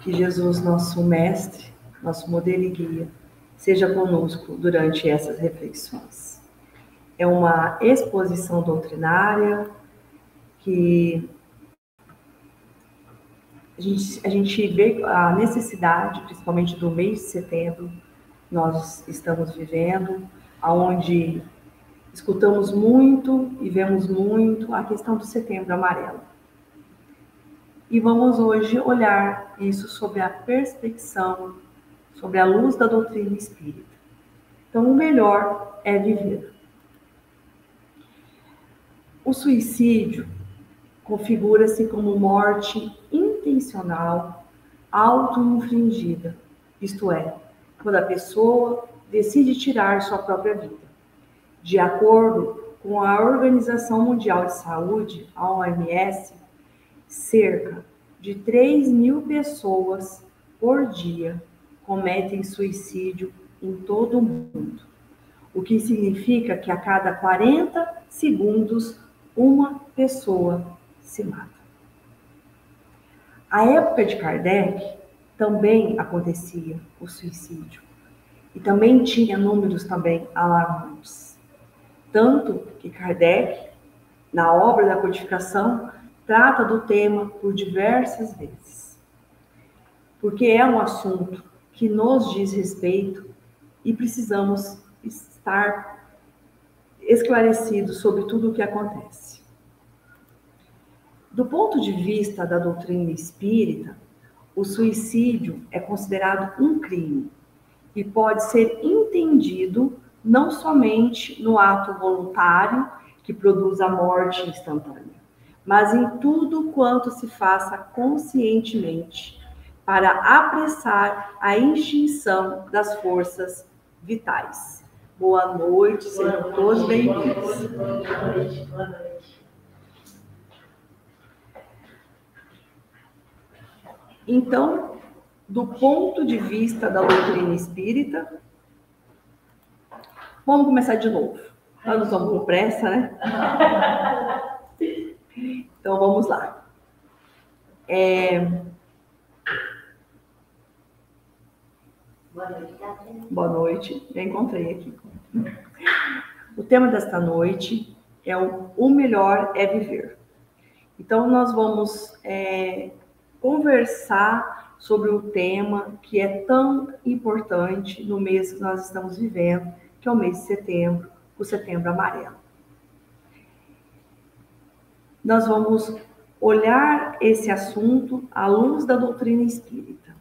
Que Jesus, nosso mestre, nosso modelo e guia, seja conosco durante essas reflexões. É uma exposição doutrinária que a gente vê a necessidade, principalmente do mês de setembro, nós estamos vivendo, onde escutamos muito e vemos muito a questão do Setembro Amarelo. E vamos hoje olhar isso sobre a perspectiva, sobre a luz da doutrina espírita. Então, o melhor é viver. O suicídio configura-se como morte intencional, auto-infligida, isto é, quando a pessoa decide tirar sua própria vida. De acordo com a Organização Mundial de Saúde, a OMS, cerca de 3.000 pessoas por dia cometem suicídio em todo o mundo, o que significa que a cada 40 segundos uma pessoa se mata. À época de Kardec, também acontecia o suicídio e também tinha números também alarmantes. Tanto que Kardec, na obra da codificação, trata do tema por diversas vezes. Porque é um assunto que nos diz respeito e precisamos estar esclarecidos sobre tudo o que acontece. Do ponto de vista da doutrina espírita, o suicídio é considerado um crime e pode ser entendido não somente no ato voluntário que produz a morte instantânea, mas em tudo quanto se faça conscientemente para apressar a extinção das forças vitais. Boa noite, sejam todos bem-vindos. Boa noite. Então, do ponto de vista da doutrina espírita, vamos começar de novo. Nós não estamos com pressa, né? Então, vamos lá. Boa noite. Já encontrei aqui. O tema desta noite é o melhor é viver. Então, nós vamos conversar sobre o tema que é tão importante no mês que nós estamos vivendo, que é o mês de setembro, o Setembro Amarelo. Nós vamos olhar esse assunto à luz da doutrina espírita.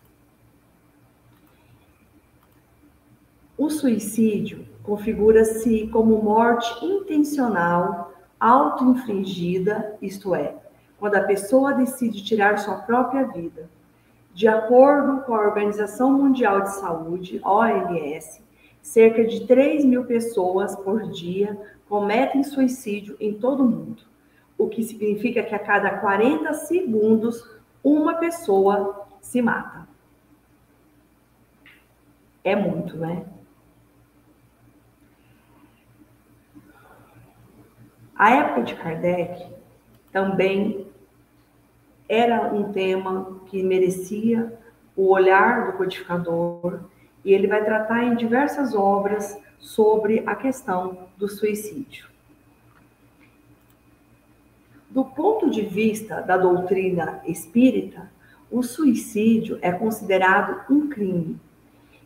O suicídio configura-se como morte intencional, auto-infligida, isto é, quando a pessoa decide tirar sua própria vida. De acordo com a Organização Mundial de Saúde, OMS, cerca de 3.000 pessoas por dia cometem suicídio em todo o mundo, o que significa que a cada 40 segundos uma pessoa se mata. É muito, né? A época de Kardec também era um tema que merecia o olhar do codificador, e ele vai tratar em diversas obras sobre a questão do suicídio. Do ponto de vista da doutrina espírita, o suicídio é considerado um crime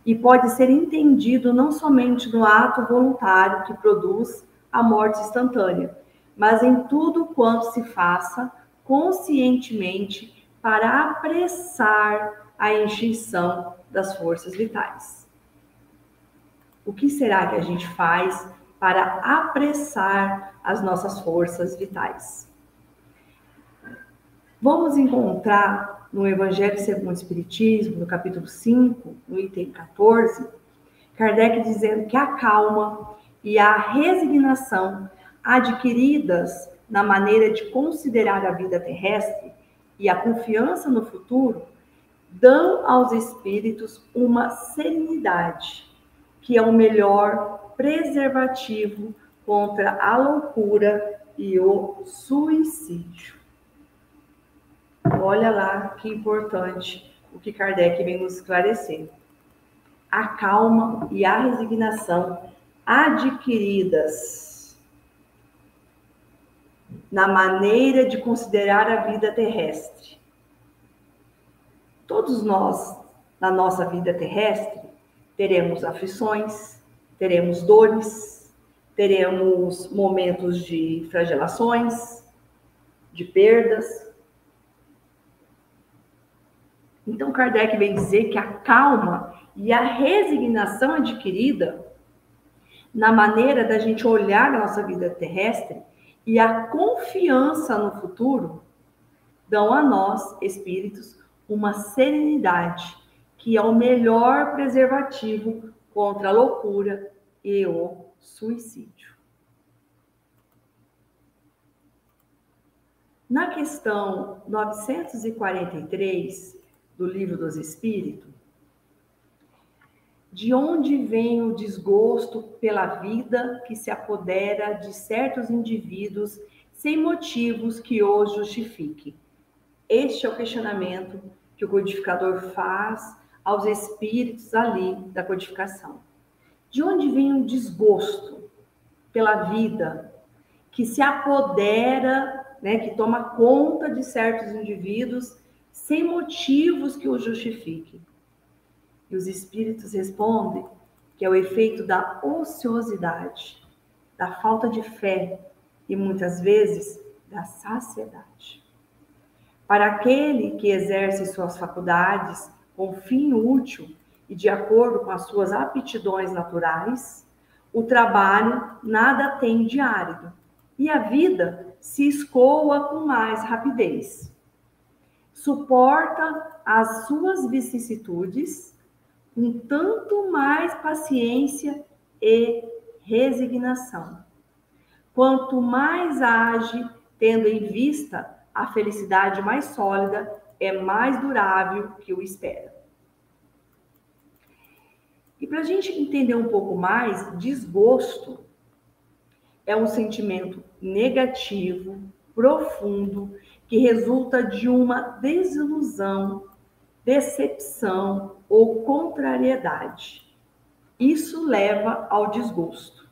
e pode ser entendido não somente no ato voluntário que produz a morte instantânea, mas em tudo quanto se faça conscientemente para apressar a extinção das forças vitais. O que será que a gente faz para apressar as nossas forças vitais? Vamos encontrar no Evangelho segundo o Espiritismo, no capítulo 5, no item 14, Kardec dizendo que a calma e a resignação adquiridas na maneira de considerar a vida terrestre e a confiança no futuro dão aos espíritos uma serenidade, que é o melhor preservativo contra a loucura e o suicídio. Olha lá que importante o que Kardec vem nos esclarecer. A calma e a resignação adquiridas na maneira de considerar a vida terrestre. Todos nós, na nossa vida terrestre, teremos aflições, teremos dores, teremos momentos de flagelações, de perdas. Então, Kardec vem dizer que a calma e a resignação adquirida na maneira da gente olhar a nossa vida terrestre e a confiança no futuro dão a nós, espíritos, uma serenidade que é o melhor preservativo contra a loucura e o suicídio. Na questão 943 do Livro dos Espíritos, de onde vem o desgosto pela vida que se apodera de certos indivíduos sem motivos que os justifiquem? Este é o questionamento que o codificador faz aos espíritos ali da codificação. De onde vem o desgosto pela vida que se apodera, que toma conta de certos indivíduos sem motivos que os justifiquem? E os espíritos respondem que é o efeito da ociosidade, da falta de fé e muitas vezes da saciedade. Para aquele que exerce suas faculdades com fim útil e de acordo com as suas aptidões naturais, o trabalho nada tem de árido e a vida se escoa com mais rapidez. Suporta as suas vicissitudes com tanto mais paciência e resignação. Quanto mais age, tendo em vista a felicidade mais sólida, é mais durável que o espera. E para a gente entender um pouco mais, desgosto é um sentimento negativo, profundo, que resulta de uma desilusão, decepção ou contrariedade. Isso leva ao desgosto,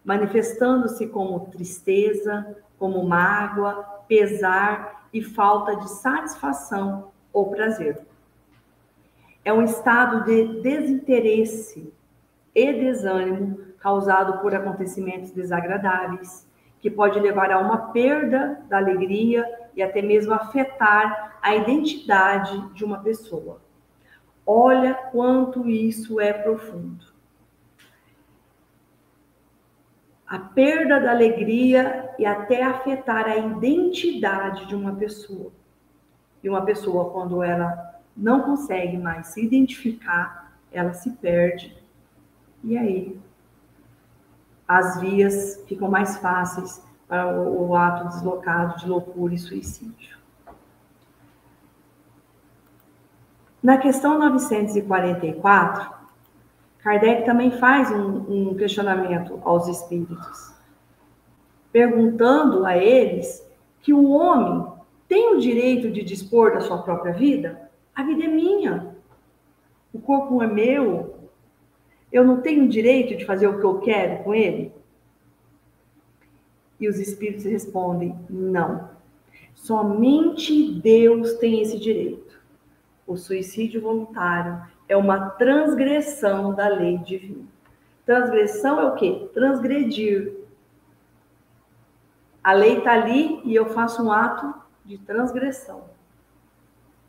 manifestando-se como tristeza, como mágoa, pesar e falta de satisfação ou prazer. É um estado de desinteresse e desânimo causado por acontecimentos desagradáveis, que pode levar a uma perda da alegria e até mesmo afetar a identidade de uma pessoa. Olha quanto isso é profundo. A perda da alegria e até afetar a identidade de uma pessoa. E uma pessoa, quando ela não consegue mais se identificar, ela se perde. E aí, as vias ficam mais fáceis para o ato deslocado de loucura e suicídio. Na questão 944, Kardec também faz um questionamento aos espíritos, perguntando a eles que o homem tem o direito de dispor da sua própria vida? A vida é minha, o corpo é meu, eu não tenho o direito de fazer o que eu quero com ele? E os espíritos respondem, não. Somente Deus tem esse direito. O suicídio voluntário é uma transgressão da lei divina. Transgressão é o quê? Transgredir. A lei está ali e eu faço um ato de transgressão.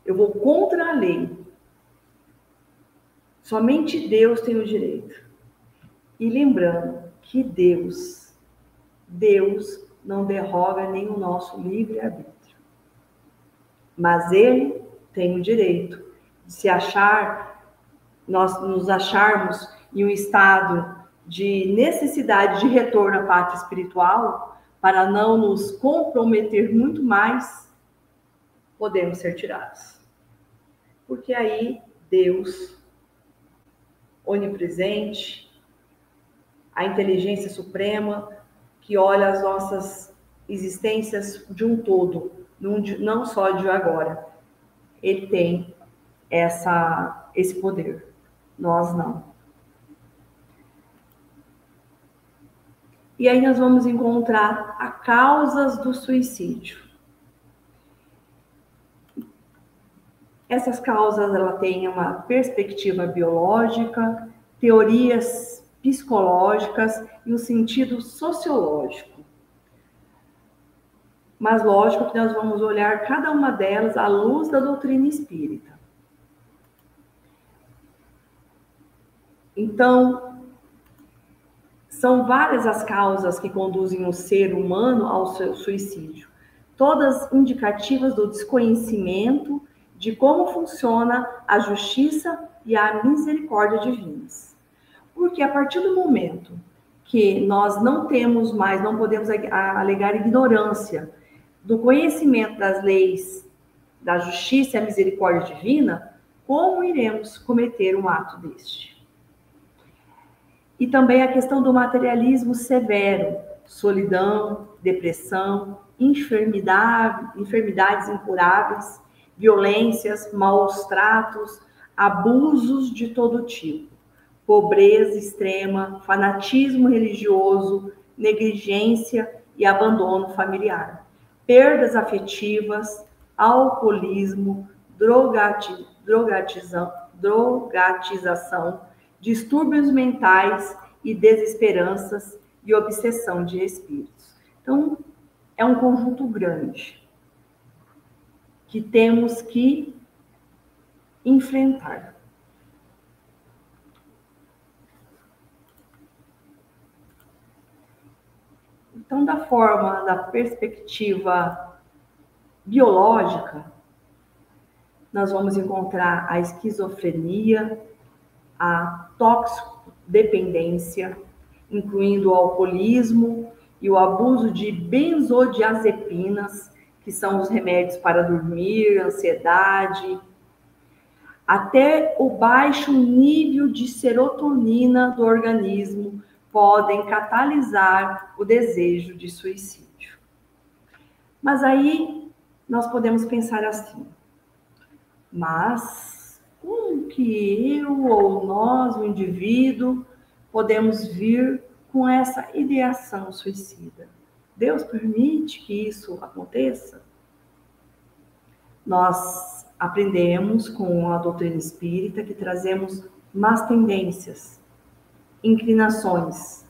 Eu vou contra a lei. Somente Deus tem o direito. E lembrando que Deus não derroga nem o nosso livre-arbítrio. Mas Ele tem o direito de se achar, nós nos acharmos em um estado de necessidade de retorno à pátria espiritual, para não nos comprometer muito mais, podemos ser tirados. Porque aí Deus, onipresente, a inteligência suprema, que olha as nossas existências de um todo, não só de agora, ele tem esse poder. Nós não. E aí nós vamos encontrar as causas do suicídio. Essas causas, ela tem uma perspectiva biológica, teorias psicológicas e um sentido sociológico. Mas lógico que nós vamos olhar cada uma delas à luz da doutrina espírita. Então, são várias as causas que conduzem o ser humano ao seu suicídio, todas indicativas do desconhecimento de como funciona a justiça e a misericórdia divinas. Porque a partir do momento que nós não temos mais, não podemos alegar ignorância do conhecimento das leis da justiça e a misericórdia divina, como iremos cometer um ato deste? E também a questão do materialismo severo, solidão, depressão, enfermidades incuráveis, violências, maus tratos, abusos de todo tipo, pobreza extrema, fanatismo religioso, negligência e abandono familiar, perdas afetivas, alcoolismo, drogatização, distúrbios mentais e desesperanças e obsessão de espíritos. Então, é um conjunto grande que temos que enfrentar. Então, da perspectiva biológica, nós vamos encontrar a esquizofrenia, a toxicodependência, incluindo o alcoolismo e o abuso de benzodiazepinas, que são os remédios para dormir, ansiedade, até o baixo nível de serotonina do organismo podem catalisar o desejo de suicídio. Mas aí nós podemos pensar assim, mas como que eu ou nós, o indivíduo, podemos vir com essa ideação suicida? Deus permite que isso aconteça? Nós aprendemos com a doutrina espírita que trazemos más tendências, inclinações.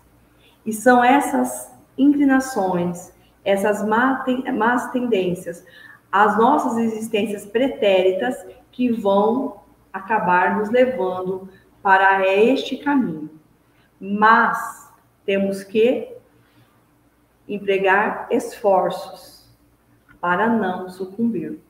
E são essas inclinações, essas más tendências, as nossas existências pretéritas que vão acabar nos levando para este caminho. Mas temos que empregar esforços para não sucumbir.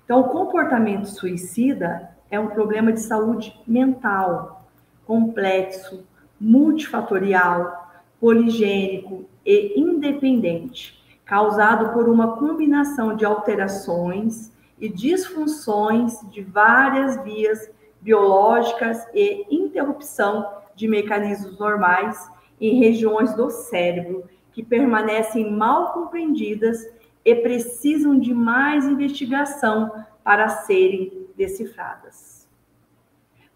Então, o comportamento suicida é um problema de saúde mental, complexo, multifatorial, poligênico e independente, causado por uma combinação de alterações e disfunções de várias vias biológicas e interrupção de mecanismos normais em regiões do cérebro que permanecem mal compreendidas e precisam de mais investigação para serem decifradas.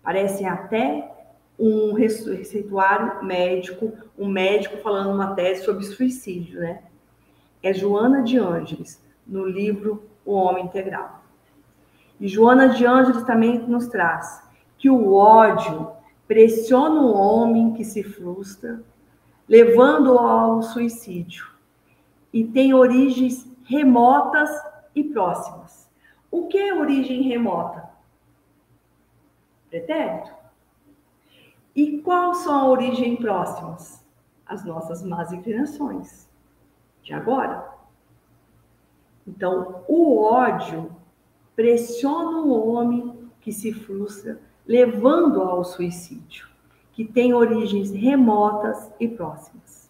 Parece até um receituário médico, um médico falando uma tese sobre suicídio, né? É Joana de Ângeles, no livro O Homem Integral. E Joana de Ângeles também nos traz que o ódio pressiona o homem que se frustra, levando-o ao suicídio, e tem origens remotas e próximas. O que é origem remota? Pretérito. E quais são a origem próximas? As nossas más inclinações de agora. Então, o ódio pressiona o homem que se frustra, levando ao suicídio, que tem origens remotas e próximas.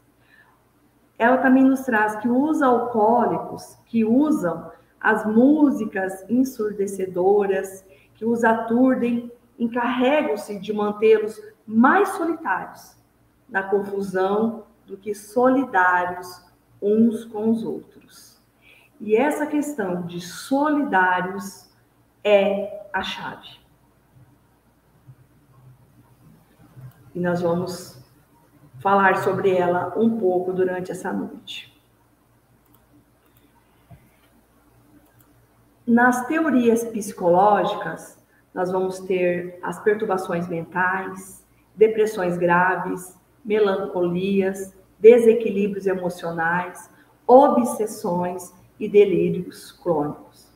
Ela também nos traz que os alcoólicos que usam as músicas ensurdecedoras, que os aturdem, encarregam-se de mantê-los mais solitários, na confusão, do que solidários uns com os outros. E essa questão de solidários é a chave. E nós vamos falar sobre ela um pouco durante essa noite. Nas teorias psicológicas, nós vamos ter as perturbações mentais, depressões graves, melancolias, desequilíbrios emocionais, obsessões e delírios crônicos.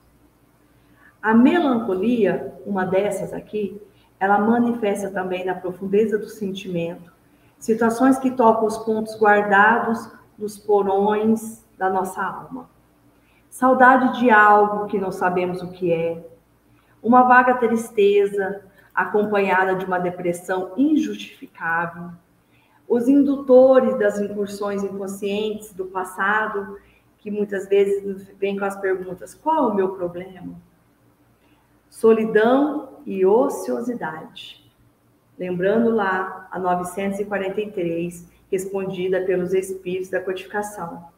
A melancolia, uma dessas aqui, ela manifesta também na profundeza do sentimento, situações que tocam os pontos guardados nos porões da nossa alma. Saudade de algo que não sabemos o que é, uma vaga tristeza acompanhada de uma depressão injustificável, os indutores das incursões inconscientes do passado, que muitas vezes vêm com as perguntas: qual é o meu problema? Solidão e ociosidade. Lembrando lá a 943, respondida pelos espíritos da codificação.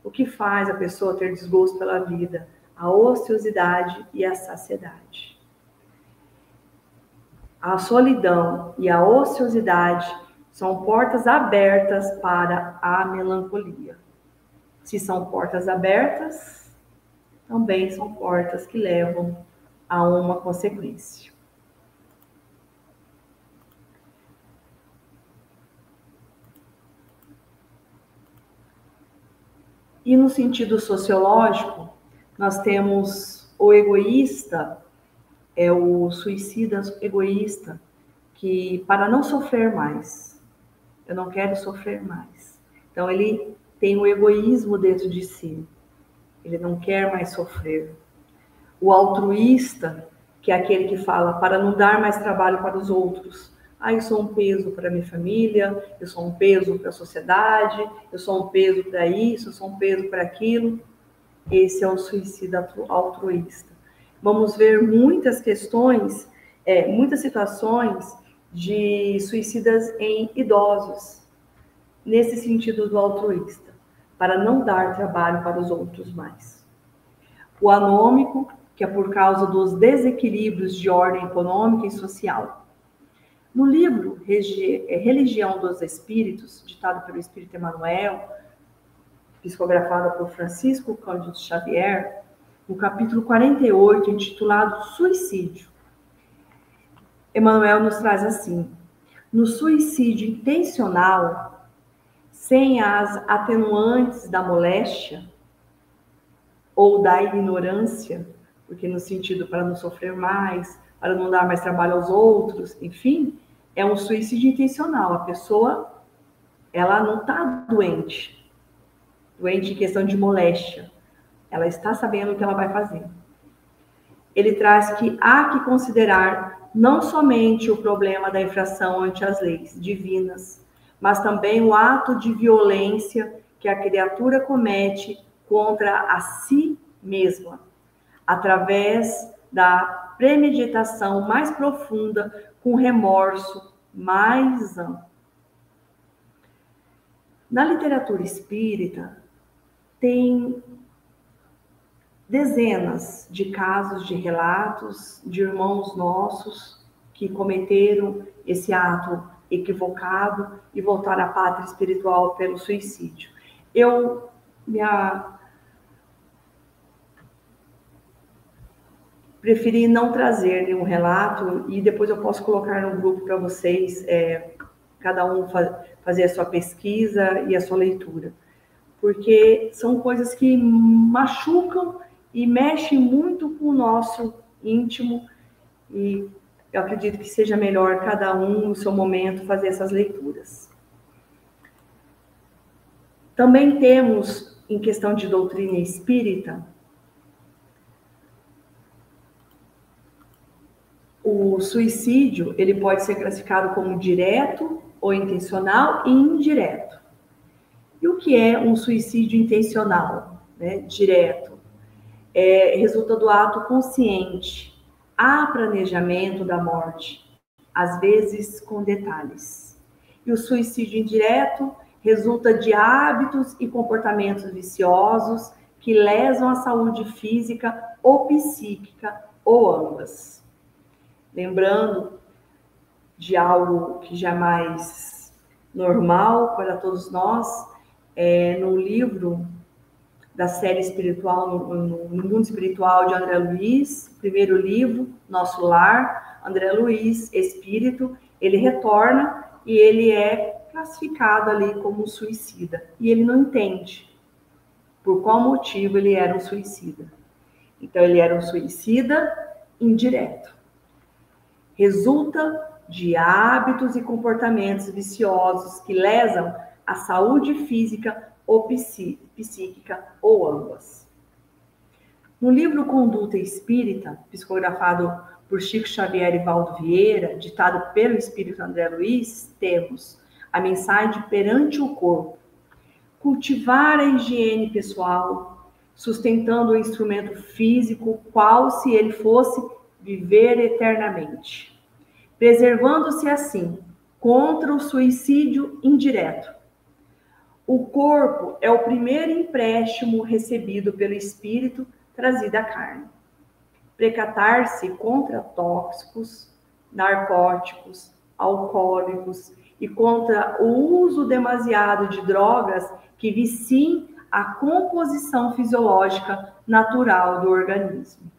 O que faz a pessoa ter desgosto pela vida? A ociosidade e a saciedade. A solidão e a ociosidade são portas abertas para a melancolia. Se são portas abertas, também são portas que levam a uma consequência. E no sentido sociológico, nós temos o egoísta, é o suicida egoísta, que para não sofrer mais, eu não quero sofrer mais. Então ele tem o egoísmo dentro de si, ele não quer mais sofrer. O altruísta, que é aquele que fala para não dar mais trabalho para os outros. Eu sou um peso para a minha família, eu sou um peso para a sociedade, eu sou um peso para isso, eu sou um peso para aquilo. Esse é o suicida altruísta. Vamos ver muitas questões, muitas situações de suicidas em idosos, nesse sentido do altruísta, para não dar trabalho para os outros mais. O anômico, que é por causa dos desequilíbrios de ordem econômica e social. No livro Religião dos Espíritos, ditado pelo Espírito Emmanuel, psicografado por Francisco Cândido Xavier, no capítulo 48, intitulado Suicídio, Emmanuel nos traz assim: no suicídio intencional, sem as atenuantes da moléstia ou da ignorância, porque no sentido para não sofrer mais, para não dar mais trabalho aos outros, enfim, é um suicídio intencional. A pessoa, ela não está doente em questão de moléstia. Ela está sabendo o que ela vai fazer. Ele traz que há que considerar não somente o problema da infração ante as leis divinas, mas também o ato de violência que a criatura comete contra a si mesma, através da premeditação mais profunda, com remorso mais amplo. Na literatura espírita, tem dezenas de casos, de relatos de irmãos nossos que cometeram esse ato equivocado e voltaram à pátria espiritual pelo suicídio. Eu preferi não trazer nenhum relato e depois eu posso colocar no grupo para vocês, cada um fazer a sua pesquisa e a sua leitura. Porque são coisas que machucam e mexem muito com o nosso íntimo e eu acredito que seja melhor cada um, no seu momento, fazer essas leituras. Também temos, em questão de doutrina espírita, o suicídio, ele pode ser classificado como direto ou intencional e indireto. E o que é um suicídio intencional, né? Direto? Resulta do ato consciente. Há planejamento da morte, às vezes com detalhes. E o suicídio indireto resulta de hábitos e comportamentos viciosos que lesam a saúde física ou psíquica ou ambas. Lembrando de algo que jamais normal para todos nós, no livro da série espiritual, no mundo espiritual de André Luiz, primeiro livro, Nosso Lar, André Luiz, espírito, ele retorna e ele é classificado ali como um suicida. E ele não entende por qual motivo ele era um suicida. Então, ele era um suicida indireto. Resulta de hábitos e comportamentos viciosos que lesam a saúde física ou psíquica, ou ambas. No livro Conduta Espírita, psicografado por Chico Xavier e Valdo Vieira, ditado pelo espírito André Luiz, temos a mensagem perante o corpo: cultivar a higiene pessoal, sustentando o instrumento físico, qual se ele fosse viver eternamente, preservando-se assim contra o suicídio indireto. O corpo é o primeiro empréstimo recebido pelo espírito trazido à carne. Precatar-se contra tóxicos, narcóticos, alcoólicos e contra o uso demasiado de drogas que viciem a composição fisiológica natural do organismo.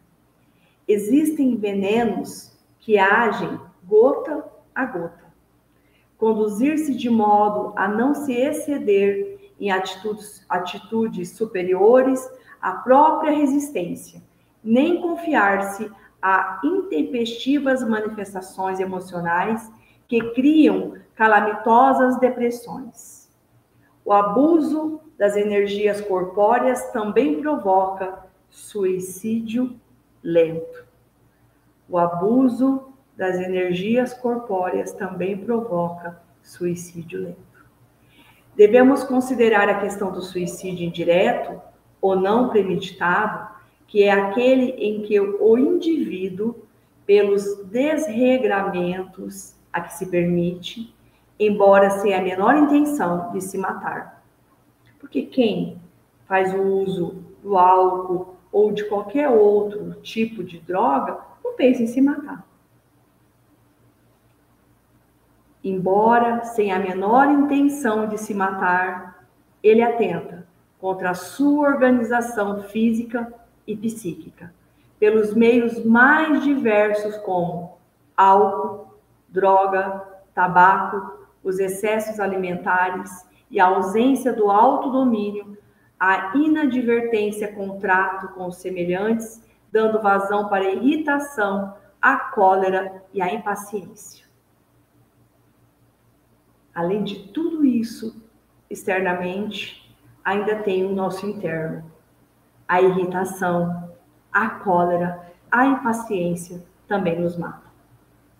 Existem venenos que agem gota a gota. Conduzir-se de modo a não se exceder em atitudes superiores à própria resistência, nem confiar-se a intempestivas manifestações emocionais que criam calamitosas depressões. O abuso das energias corpóreas também provoca suicídio lento. O abuso das energias corpóreas também provoca suicídio lento. Devemos considerar a questão do suicídio indireto ou não premeditado, que é aquele em que o indivíduo, pelos desregramentos a que se permite, embora sem a menor intenção de se matar. Porque quem faz o uso do álcool ou de qualquer outro tipo de droga não pensa em se matar. Embora sem a menor intenção de se matar, ele atenta contra a sua organização física e psíquica, pelos meios mais diversos como álcool, droga, tabaco, os excessos alimentares e a ausência do autodomínio, a inadvertência com o trato com os semelhantes, dando vazão para a irritação, a cólera e a impaciência. Além de tudo isso, externamente, ainda tem o nosso interno. A irritação, a cólera, a impaciência também nos matam.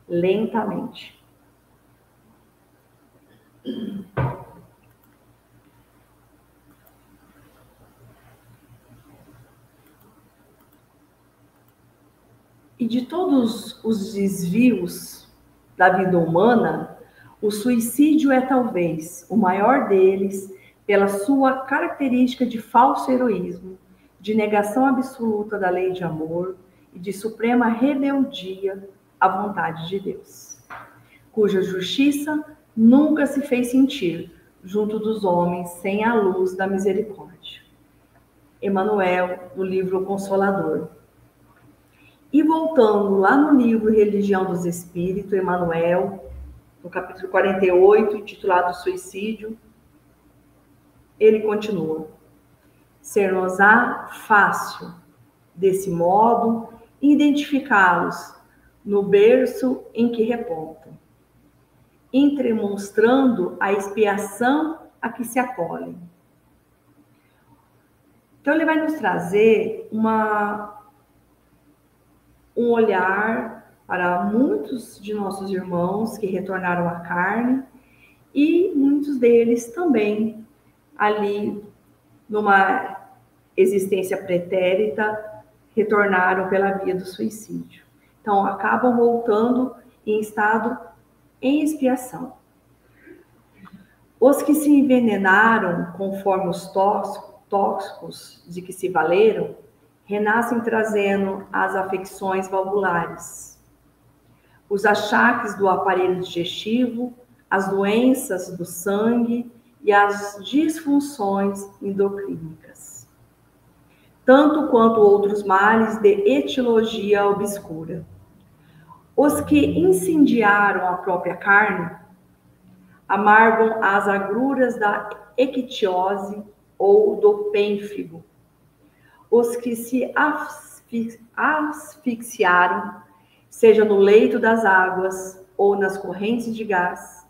Lentamente. E de todos os desvios da vida humana, o suicídio é talvez o maior deles pela sua característica de falso heroísmo, de negação absoluta da lei de amor e de suprema rebeldia à vontade de Deus, cuja justiça nunca se fez sentir junto dos homens sem a luz da misericórdia. Emmanuel, no livro O Consolador. E voltando lá no livro Religião dos Espíritos, Emmanuel, no capítulo 48, intitulado Suicídio, ele continua: ser-nos-á fácil, desse modo, identificá-los no berço em que repontam, entremonstrando a expiação a que se acolhem. Então, ele vai nos trazer um olhar para muitos de nossos irmãos que retornaram à carne e muitos deles também ali numa existência pretérita retornaram pela via do suicídio. Então, acabam voltando em estado em expiação. Os que se envenenaram conforme os tóxicos de que se valeram, renascem trazendo as afecções valvulares, os achaques do aparelho digestivo, as doenças do sangue e as disfunções endocrínicas, tanto quanto outros males de etiologia obscura. Os que incendiaram a própria carne amargam as agruras da ictiose ou do pênfigo. Os que se asfixiaram, seja no leito das águas ou nas correntes de gás,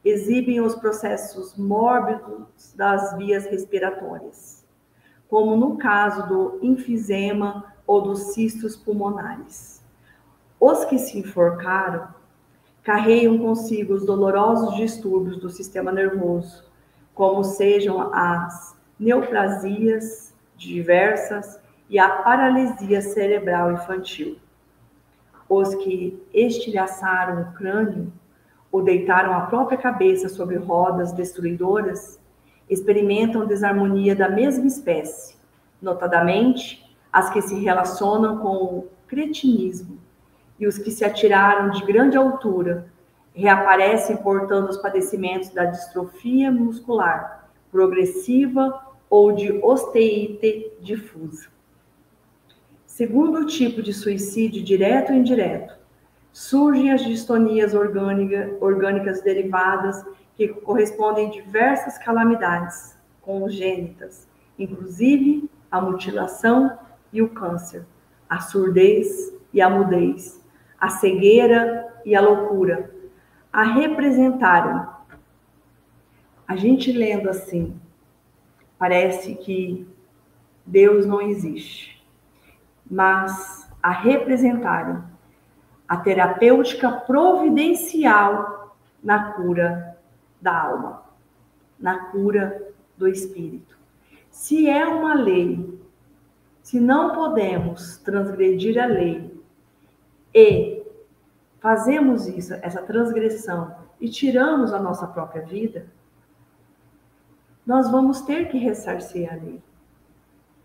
exibem os processos mórbidos das vias respiratórias, como no caso do enfisema ou dos cistos pulmonares. Os que se enforcaram carregam consigo os dolorosos distúrbios do sistema nervoso, como sejam as neoplasias diversas e a paralisia cerebral infantil. Os que estilhaçaram o crânio ou deitaram a própria cabeça sobre rodas destruidoras experimentam desarmonia da mesma espécie, notadamente as que se relacionam com o cretinismo, e os que se atiraram de grande altura reaparecem portando os padecimentos da distrofia muscular progressiva ou de osteite difusa. Segundo o tipo de suicídio direto ou indireto, surgem as distonias orgânicas derivadas que correspondem a diversas calamidades congênitas, inclusive a mutilação e o câncer, a surdez e a mudez, a cegueira e a loucura, a representarem. A gente lendo assim, parece que Deus não existe, mas a representarem a terapêutica providencial na cura da alma, na cura do espírito. Se é uma lei, se não podemos transgredir a lei e fazemos isso, essa transgressão, e tiramos a nossa própria vida, nós vamos ter que ressarcir a lei.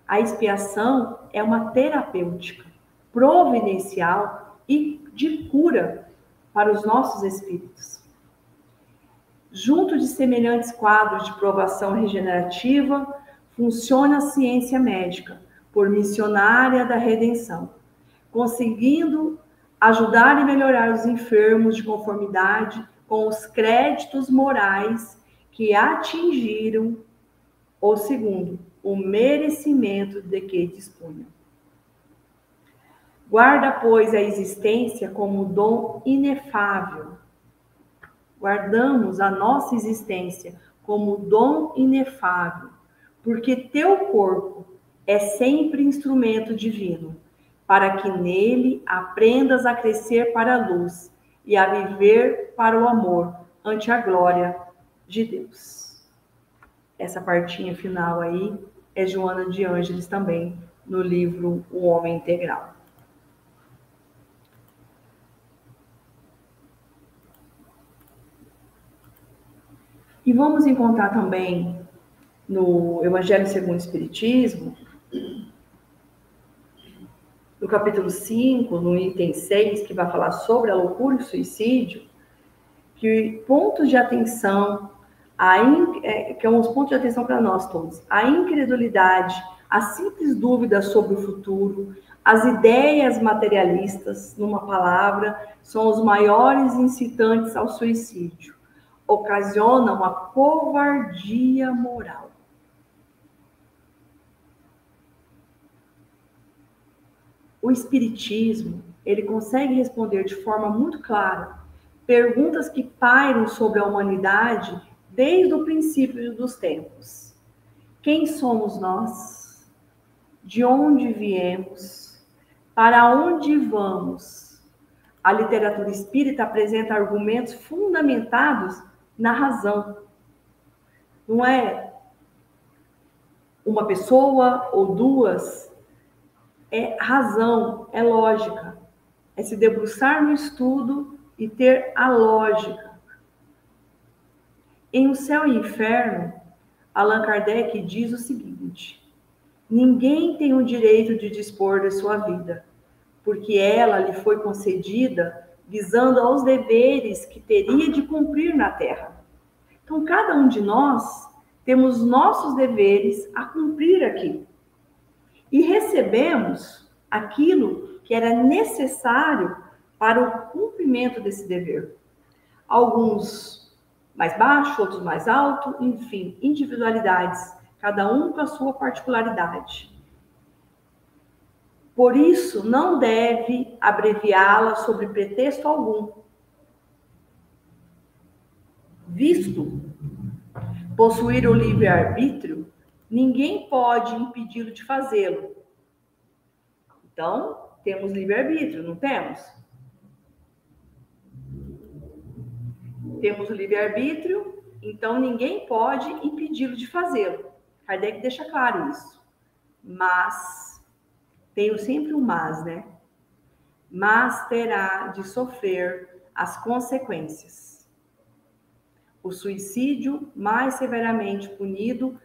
A expiação é uma terapêutica providencial e de cura para os nossos espíritos. Junto de semelhantes quadros de provação regenerativa, funciona a ciência médica, por missionária da redenção, conseguindo ajudar e melhorar os enfermos de conformidade com os créditos morais que atingiram, ou segundo, o merecimento de que dispunham. Guarda, pois, a existência como dom inefável. Guardamos a nossa existência como dom inefável, porque teu corpo é sempre instrumento divino, para que nele aprendas a crescer para a luz e a viver para o amor ante a glória de Deus. Essa partinha final aí é Joana de Ângeles também, no livro O Homem Integral. E vamos encontrar também no Evangelho segundo o Espiritismo, no capítulo 5, no item 6, que vai falar sobre a loucura e o suicídio, que pontos de atenção, que é uns pontos de atenção para nós todos. A incredulidade, a simples dúvida sobre o futuro, as ideias materialistas, numa palavra, são os maiores incitantes ao suicídio. Ocasionam a covardia moral. O Espiritismo, ele consegue responder de forma muito clara perguntas que pairam sobre a humanidade desde o princípio dos tempos. Quem somos nós? De onde viemos? Para onde vamos? A literatura espírita apresenta argumentos fundamentados na razão. Não é uma pessoa ou duas, é razão, é lógica. É se debruçar no estudo e ter a lógica. Em O Céu e o Inferno, Allan Kardec diz o seguinte: Ninguém tem o direito de dispor de sua vida, porque ela lhe foi concedida visando aos deveres que teria de cumprir na terra. Então, cada um de nós temos nossos deveres a cumprir aqui. E recebemos aquilo que era necessário para o cumprimento desse dever. Alguns mais baixos, outros mais altos, enfim, individualidades, cada um com a sua particularidade. Por isso, não deve abreviá-la sobre pretexto algum, visto possuir o livre-arbítrio, ninguém pode impedi-lo de fazê-lo. Então, temos livre-arbítrio, não temos? Temos o livre-arbítrio, então ninguém pode impedi-lo de fazê-lo. Kardec deixa claro isso. Mas, tenho sempre um mas, né? Mas terá de sofrer as consequências. O suicídio mais severamente punido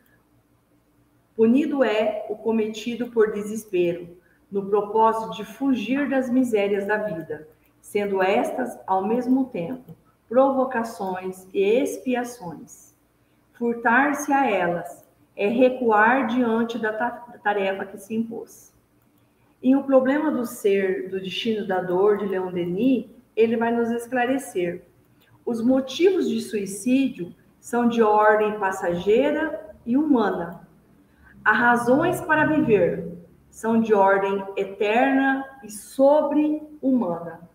é o cometido por desespero, no propósito de fugir das misérias da vida, sendo estas, ao mesmo tempo, provocações e expiações. Furtar-se a elas é recuar diante da tarefa que se impôs. E o problema do ser, do destino da dor, de Leon Denis, ele vai nos esclarecer. Os motivos de suicídio são de ordem passageira e humana. As razões para viver são de ordem eterna e sobre-humana.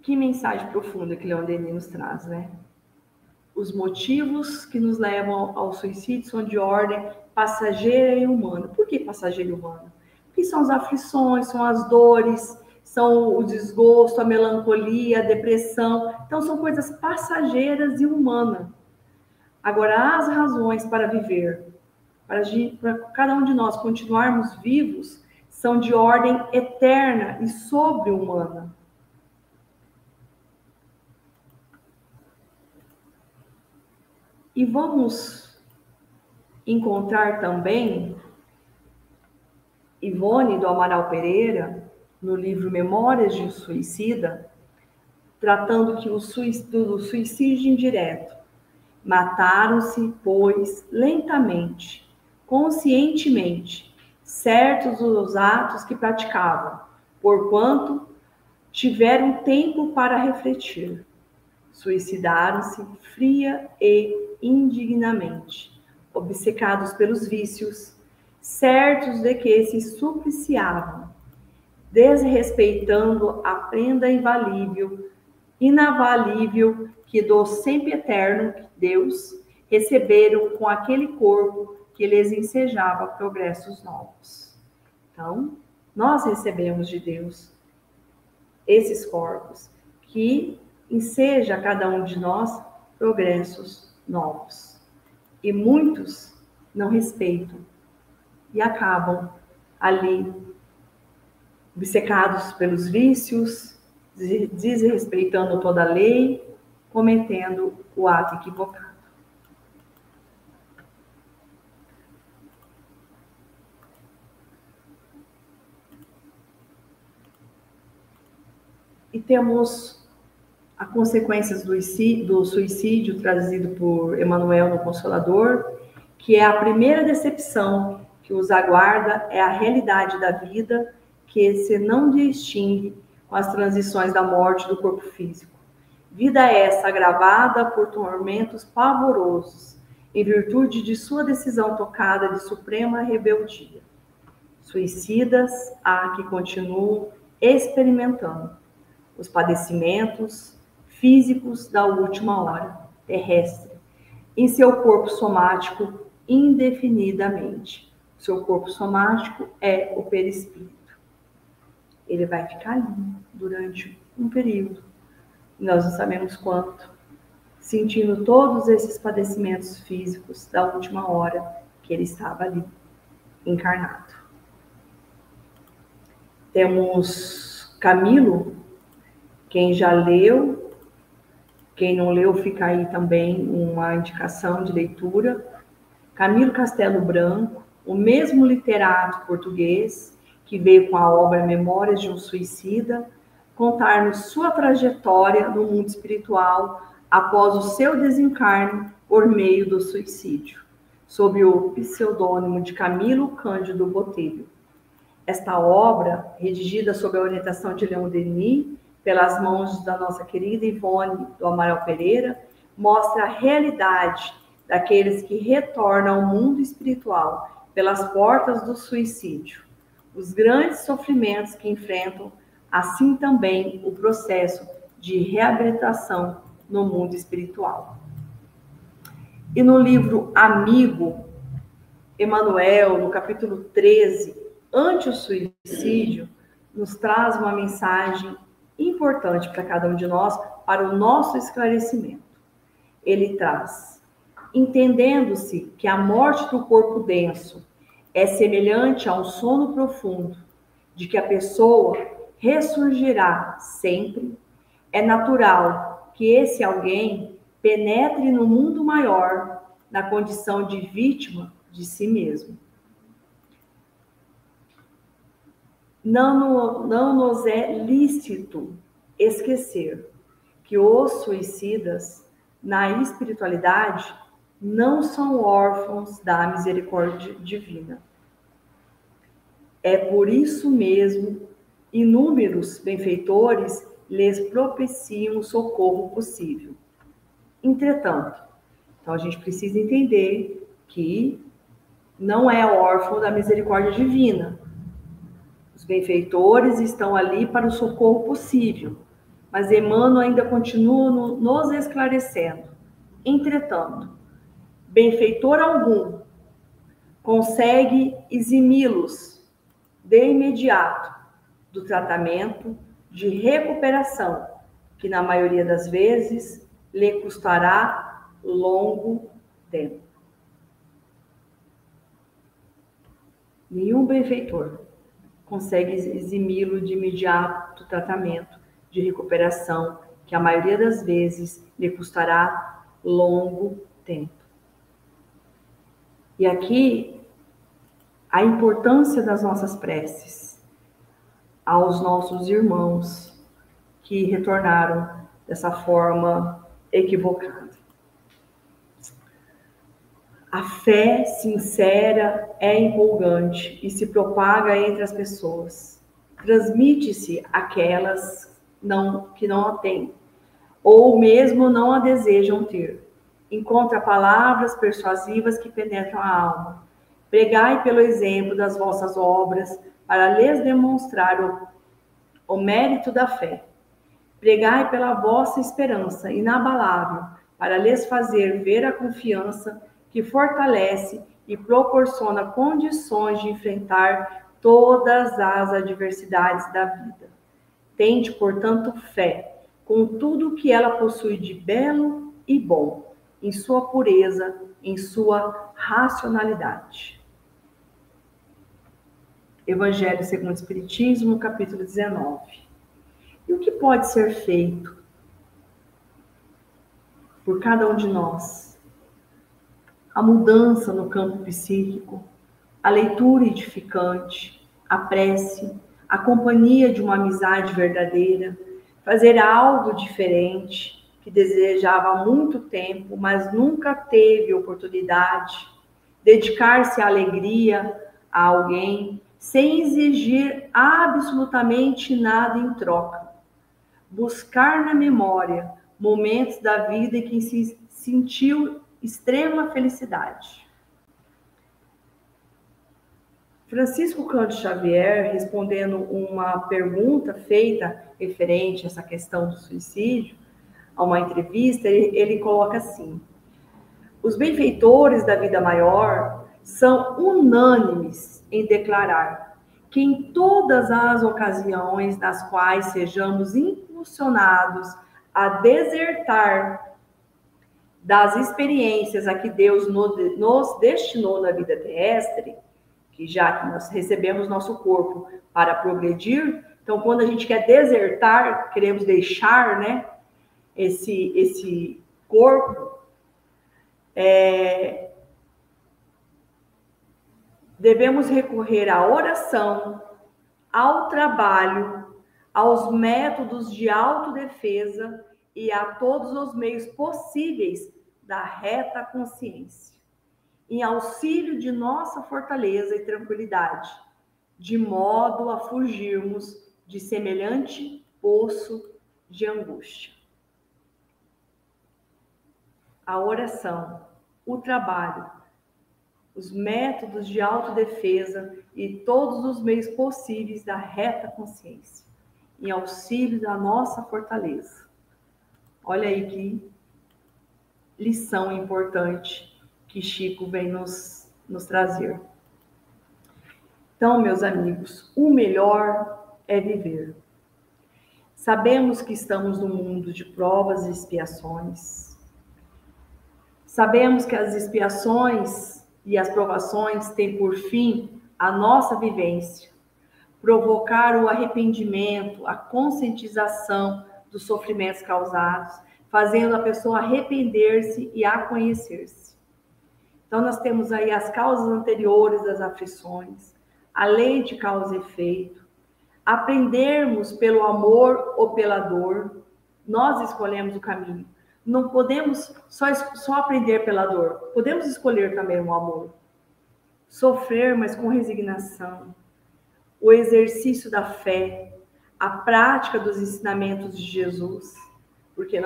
Que mensagem profunda que Leon Denis nos traz, né? Os motivos que nos levam ao suicídio são de ordem passageira e humana. Por que passageira e humana? Porque são as aflições, são as dores, são o desgosto, a melancolia, a depressão. Então, são coisas passageiras e humanas. Agora, as razões para viver, para cada um de nós continuarmos vivos, são de ordem eterna e sobre-humana. E vamos encontrar também Ivone do Amaral Pereira, no livro Memórias de um Suicida, tratando que do suicídio indireto. Mataram-se, pois, lentamente, conscientemente, certos dos atos que praticavam, porquanto tiveram tempo para refletir. Suicidaram-se fria e indignamente, obcecados pelos vícios, certos de que se supliciavam, desrespeitando a prenda inavalível que do sempre eterno Deus receberam com aquele corpo que lhes ensejava progressos novos. Então, nós recebemos de Deus esses corpos que enseja a cada um de nós progressos novos. E muitos não respeitam e acabam ali obcecados pelos vícios, desrespeitando toda a lei, cometendo o ato equivocado. E temos as consequências do suicídio trazido por Emmanuel no Consolador, que é a primeira decepção que os aguarda, é a realidade da vida que se não distingue com as transições da morte do corpo físico. Vida essa agravada por tormentos pavorosos, em virtude de sua decisão tocada de suprema rebeldia. Suicidas há que continuam experimentando os padecimentos físicos da última hora terrestre em seu corpo somático indefinidamente. Seu corpo somático é o perispírito. Ele vai ficar ali durante um período, nós não sabemos quanto, sentindo todos esses padecimentos físicos da última hora que ele estava ali, encarnado. Temos Camilo, quem já leu Quem não leu, fica aí também uma indicação de leitura. Camilo Castelo Branco, o mesmo literato português que veio com a obra Memórias de um Suicida, contar-nos sua trajetória no mundo espiritual após o seu desencarne por meio do suicídio, sob o pseudônimo de Camilo Cândido Botelho. Esta obra, redigida sob a orientação de Leon Denis, pelas mãos da nossa querida Ivone do Amaral Pereira, mostra a realidade daqueles que retornam ao mundo espiritual pelas portas do suicídio, os grandes sofrimentos que enfrentam, assim também o processo de reabilitação no mundo espiritual. E no livro Amigo, Emmanuel, no capítulo 13, Ante o Suicídio, nos traz uma mensagem importante para cada um de nós, para o nosso esclarecimento. Ele traz: entendendo-se que a morte do corpo denso é semelhante a um sono profundo, de que a pessoa ressurgirá sempre, é natural que esse alguém penetre no mundo maior, na condição de vítima de si mesmo. Não nos é lícito esquecer que os suicidas, na espiritualidade, não são órfãos da misericórdia divina. É por isso mesmo, inúmeros benfeitores lhes propiciam o socorro possível. Entretanto, então a gente precisa entender que não é órfão da misericórdia divina. Os benfeitores estão ali para o socorro possível, mas Emmanuel ainda continua nos esclarecendo. Entretanto, benfeitor algum consegue eximi-los de imediato do tratamento de recuperação, que na maioria das vezes lhe custará longo tempo. Nenhum benfeitor consegue eximi-lo de imediato do tratamento de recuperação, que a maioria das vezes lhe custará longo tempo. E aqui a importância das nossas preces aos nossos irmãos que retornaram dessa forma equivocada. A fé sincera é empolgante e se propaga entre as pessoas. Transmite-se àquelas que não a têm, ou mesmo não a desejam ter. Encontra palavras persuasivas que penetram a alma. Pregai pelo exemplo das vossas obras, para lhes demonstrar o mérito da fé. Pregai pela vossa esperança inabalável, para lhes fazer ver a confiança que fortalece e proporciona condições de enfrentar todas as adversidades da vida. Tende, portanto, fé, com tudo que ela possui de belo e bom, em sua pureza, em sua racionalidade. Evangelho segundo o Espiritismo, capítulo 19. E o que pode ser feito por cada um de nós? A mudança no campo psíquico, a leitura edificante, a prece, a companhia de uma amizade verdadeira, fazer algo diferente que desejava há muito tempo, mas nunca teve oportunidade, dedicar-se à alegria a alguém, sem exigir absolutamente nada em troca. Buscar na memória momentos da vida em que se sentiu extrema felicidade. Francisco Cândido Xavier, respondendo uma pergunta feita referente a essa questão do suicídio, a uma entrevista, ele coloca assim: os benfeitores da vida maior são unânimes em declarar que em todas as ocasiões nas quais sejamos impulsionados a desertar das experiências a que Deus nos destinou na vida terrestre, que já que nós recebemos nosso corpo para progredir, então quando a gente quer desertar, queremos deixar, né? esse corpo, devemos recorrer à oração, ao trabalho, aos métodos de autodefesa e a todos os meios possíveis da reta consciência, em auxílio de nossa fortaleza e tranquilidade, de modo a fugirmos de semelhante poço de angústia. A oração, o trabalho, os métodos de autodefesa e todos os meios possíveis da reta consciência, em auxílio da nossa fortaleza. Olha aí que lição importante que Chico vem nos trazer. Então, meus amigos, o melhor é viver. Sabemos que estamos num mundo de provas e expiações. Sabemos que as expiações e as provações têm por fim a nossa vivência, provocar o arrependimento, a conscientização dos sofrimentos causados, fazendo a pessoa arrepender-se e a conhecer-se. Então, nós temos aí as causas anteriores das aflições, a lei de causa e efeito, aprendermos pelo amor ou pela dor, nós escolhemos o caminho. Não podemos só aprender pela dor, podemos escolher também o amor. Sofrer, mas com resignação. O exercício da fé, a prática dos ensinamentos de Jesus, porque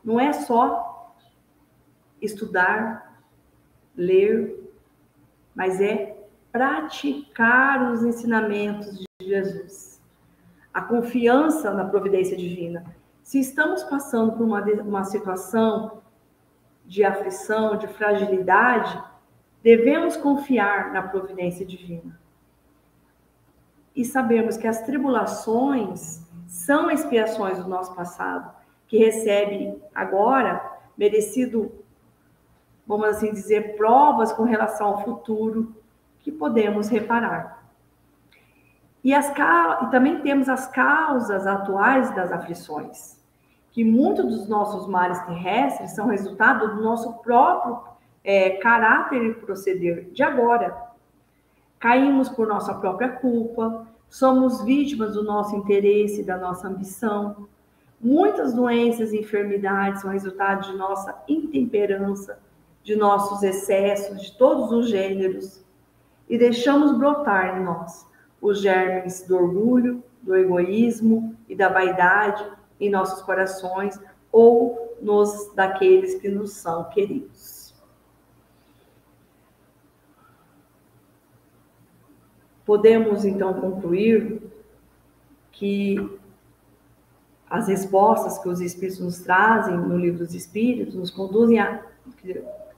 não é só estudar, ler, mas é praticar os ensinamentos de Jesus. A confiança na providência divina. Se estamos passando por uma situação de aflição, de fragilidade, devemos confiar na providência divina. E sabemos que as tribulações são expiações do nosso passado, que recebe agora, merecido, vamos assim dizer, provas com relação ao futuro, que podemos reparar. E também temos as causas atuais das aflições, que muitos dos nossos males terrestres são resultado do nosso próprio caráter e proceder de agora. Caímos por nossa própria culpa, somos vítimas do nosso interesse e da nossa ambição. Muitas doenças e enfermidades são resultado de nossa intemperança, de nossos excessos, de todos os gêneros, e deixamos brotar em nós os germes do orgulho, do egoísmo e da vaidade em nossos corações ou daqueles que nos são queridos. Podemos, então, concluir que as respostas que os Espíritos nos trazem no Livro dos Espíritos nos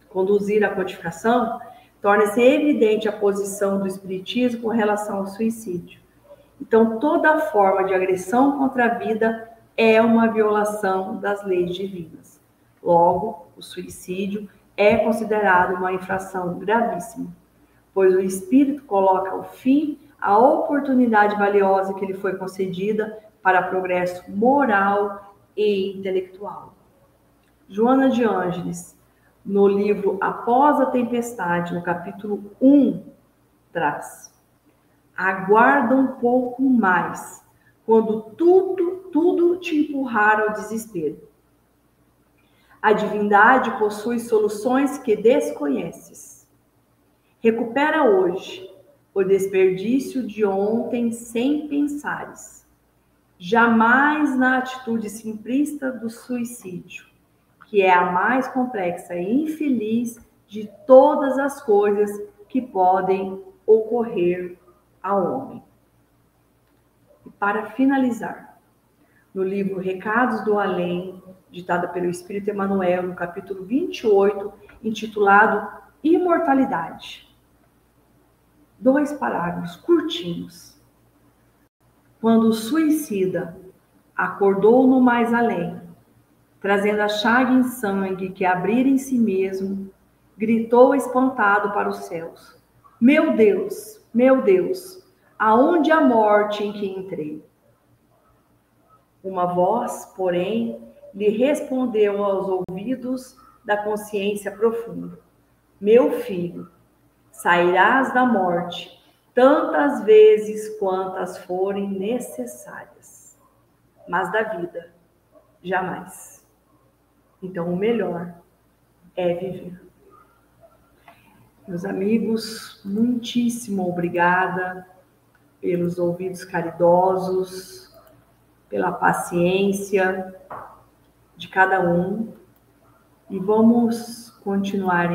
conduzir à codificação, torna-se evidente a posição do Espiritismo com relação ao suicídio. Então, toda forma de agressão contra a vida é uma violação das leis divinas. Logo, o suicídio é considerado uma infração gravíssima, pois o espírito coloca ao fim a oportunidade valiosa que lhe foi concedida para progresso moral e intelectual. Joana de Ângeles, no livro Após a Tempestade, no capítulo 1, traz: aguarda um pouco mais, quando tudo te empurrar ao desespero. A divindade possui soluções que desconheces. Recupera hoje o desperdício de ontem sem pensares. Jamais na atitude simplista do suicídio, que é a mais complexa e infeliz de todas as coisas que podem ocorrer ao homem. E para finalizar, no livro Recados do Além, ditado pelo Espírito Emmanuel, no capítulo 28, intitulado Imortalidade. 2 parágrafos curtinhos. Quando o suicida acordou no mais além, trazendo a chaga em sangue que abrira em si mesmo, gritou espantado para os céus: meu Deus, aonde a morte em que entrei? Uma voz, porém, lhe respondeu aos ouvidos da consciência profunda: meu filho, sairás da morte tantas vezes quantas forem necessárias, mas da vida, jamais. Então, o melhor é viver. Meus amigos, muitíssimo obrigada pelos ouvidos caridosos, pela paciência de cada um, e vamos continuar